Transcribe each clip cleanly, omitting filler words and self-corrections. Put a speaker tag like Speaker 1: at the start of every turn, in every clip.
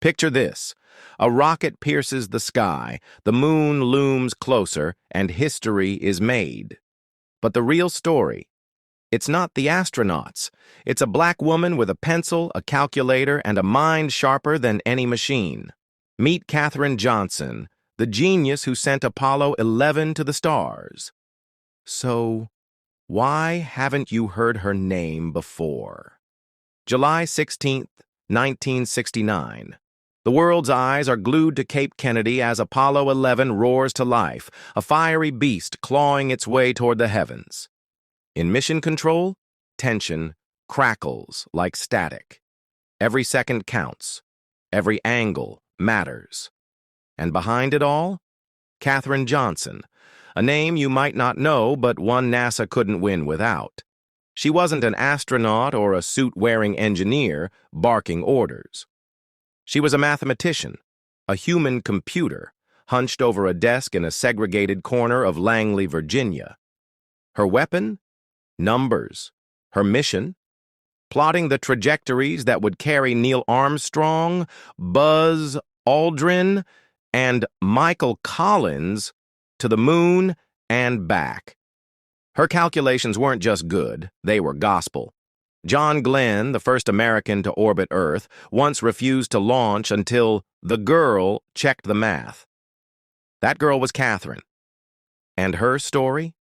Speaker 1: Picture this. A rocket pierces the sky, the moon looms closer, and history is made. But the real story, it's not the astronauts. It's a black woman with a pencil, a calculator, and a mind sharper than any machine. Meet Katherine Johnson, the genius who sent Apollo 11 to the stars. So, why haven't you heard her name before? July 16th, 1969. The world's eyes are glued to Cape Kennedy as Apollo 11 roars to life, a fiery beast clawing its way toward the heavens. In mission control, tension crackles like static. Every second counts. Every angle matters. And behind it all, Katherine Johnson, a name you might not know, but one NASA couldn't win without. She wasn't an astronaut or a suit-wearing engineer barking orders. She was a mathematician, a human computer, hunched over a desk in a segregated corner of Langley, Virginia. Her weapon? Numbers. Her mission? Plotting the trajectories that would carry Neil Armstrong, Buzz Aldrin, and Michael Collins to the moon and back. Her calculations weren't just good, they were gospel. John Glenn, the first American to orbit Earth, once refused to launch until the girl checked the math. That girl was Katherine. And her story?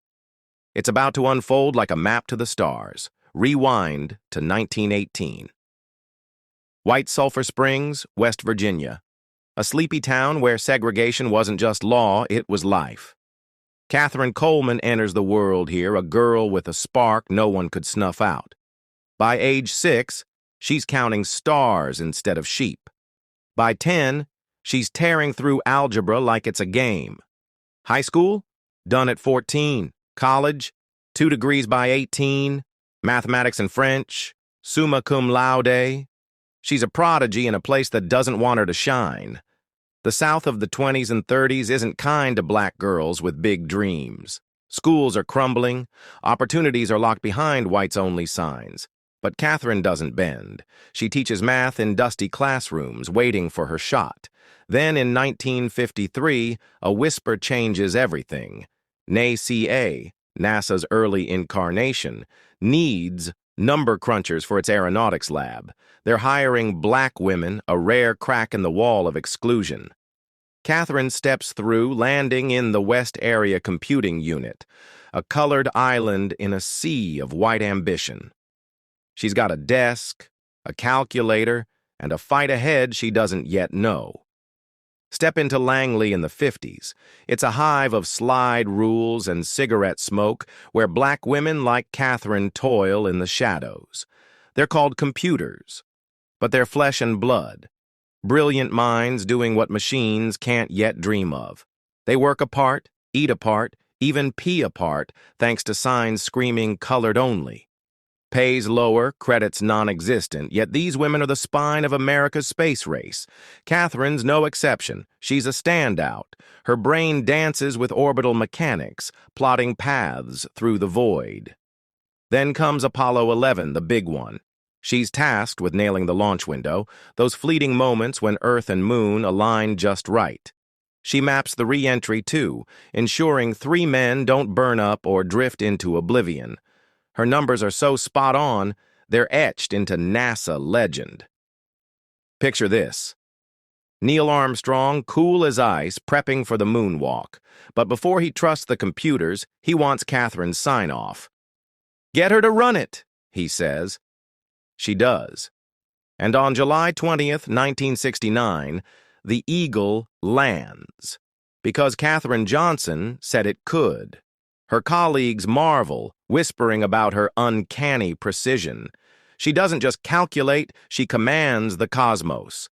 Speaker 1: It's about to unfold like a map to the stars. Rewind to 1918. White Sulphur Springs, West Virginia. A sleepy town where segregation wasn't just law, it was life. Katherine Coleman enters the world here, a girl with a spark no one could snuff out. By age 6, she's counting stars instead of sheep. By 10, she's tearing through algebra like it's a game. High school? Done at 14. College? 2 degrees by 18. Mathematics and French? Summa cum laude. She's a prodigy in a place that doesn't want her to shine. The South of the 20s and 30s isn't kind to black girls with big dreams. Schools are crumbling. Opportunities are locked behind whites-only signs. But Katherine doesn't bend. She teaches math in dusty classrooms, waiting for her shot. Then in 1953, a whisper changes everything. NACA, NASA's early incarnation, needs number crunchers for its aeronautics lab. They're hiring black women, a rare crack in the wall of exclusion. Katherine steps through, landing in the West Area Computing Unit, a colored island in a sea of white ambition. She's got a desk, a calculator, and a fight ahead she doesn't yet know. Step into Langley in the 50s. It's a hive of slide rules and cigarette smoke where black women like Katherine toil in the shadows. They're called computers, but they're flesh and blood. Brilliant minds doing what machines can't yet dream of. They work apart, eat apart, even pee apart, thanks to signs screaming colored only. Pays lower, credits non-existent, yet these women are the spine of America's space race. Katherine's no exception. She's a standout. Her brain dances with orbital mechanics, plotting paths through the void. Then comes Apollo 11, the big one. She's tasked with nailing the launch window, those fleeting moments when Earth and Moon align just right. She maps the re-entry too, ensuring 3 men don't burn up or drift into oblivion. Her numbers are so spot on, they're etched into NASA legend. Picture this. Neil Armstrong, cool as ice, prepping for the moonwalk. But before he trusts the computers, he wants Katherine's sign-off. "Get her to run it," he says. She does. And on July 20th, 1969, the Eagle lands. Because Katherine Johnson said it could. Her colleagues marvel, whispering about her uncanny precision. She doesn't just calculate, she commands the cosmos.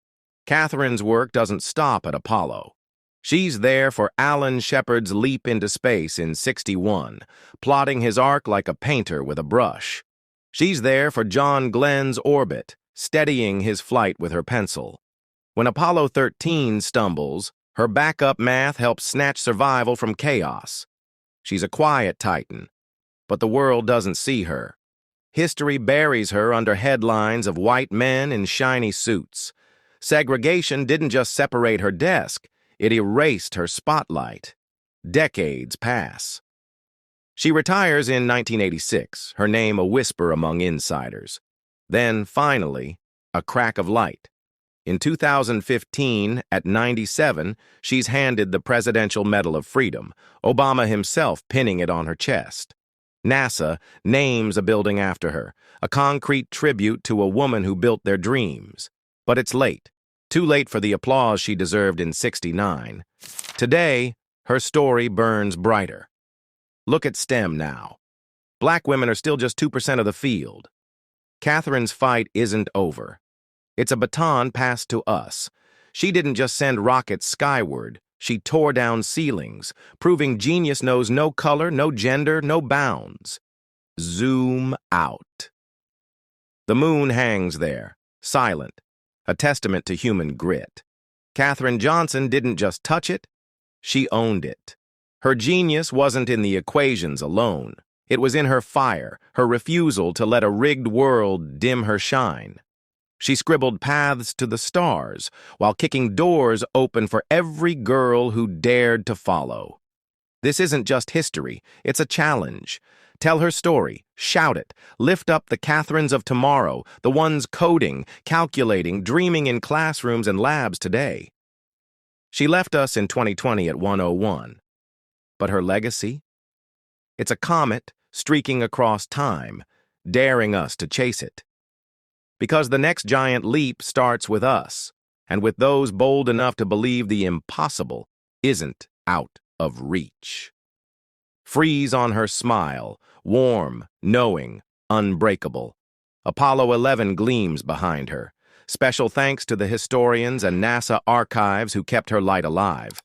Speaker 1: Katherine's work doesn't stop at Apollo. She's there for Alan Shepard's leap into space in '61, plotting his arc like a painter with a brush. She's there for John Glenn's orbit, steadying his flight with her pencil. When Apollo 13 stumbles, her backup math helps snatch survival from chaos. She's a quiet titan, but the world doesn't see her. History buries her under headlines of white men in shiny suits. Segregation didn't just separate her desk, it erased her spotlight. Decades pass. She retires in 1986, her name a whisper among insiders. Then, finally, a crack of light. In 2015, at 97, she's handed the Presidential Medal of Freedom, Obama himself pinning it on her chest. NASA names a building after her, a concrete tribute to a woman who built their dreams. But it's late. Too late for the applause she deserved in '69. Today, her story burns brighter. Look at STEM now. Black women are still just 2% of the field. Katherine's fight isn't over. It's a baton passed to us. She didn't just send rockets skyward. She tore down ceilings, proving genius knows no color, no gender, no bounds. Zoom out. The moon hangs there, silent, a testament to human grit. Katherine Johnson didn't just touch it, she owned it. Her genius wasn't in the equations alone. It was in her fire, her refusal to let a rigged world dim her shine. She scribbled paths to the stars while kicking doors open for every girl who dared to follow. This isn't just history, it's a challenge. Tell her story, shout it, lift up the Katherines of tomorrow, the ones coding, calculating, dreaming in classrooms and labs today. She left us in 2020 at 101. But her legacy? It's a comet streaking across time, daring us to chase it. Because the next giant leap starts with us, and with those bold enough to believe the impossible isn't out of reach. Freeze on her smile, warm, knowing, unbreakable. Apollo 11 gleams behind her. Special thanks to the historians and NASA archives who kept her light alive.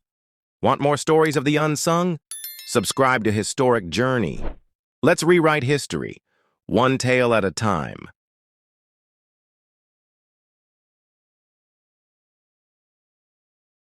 Speaker 1: Want more stories of the unsung? Subscribe to Historic Journey. Let's rewrite history, one tale at a time.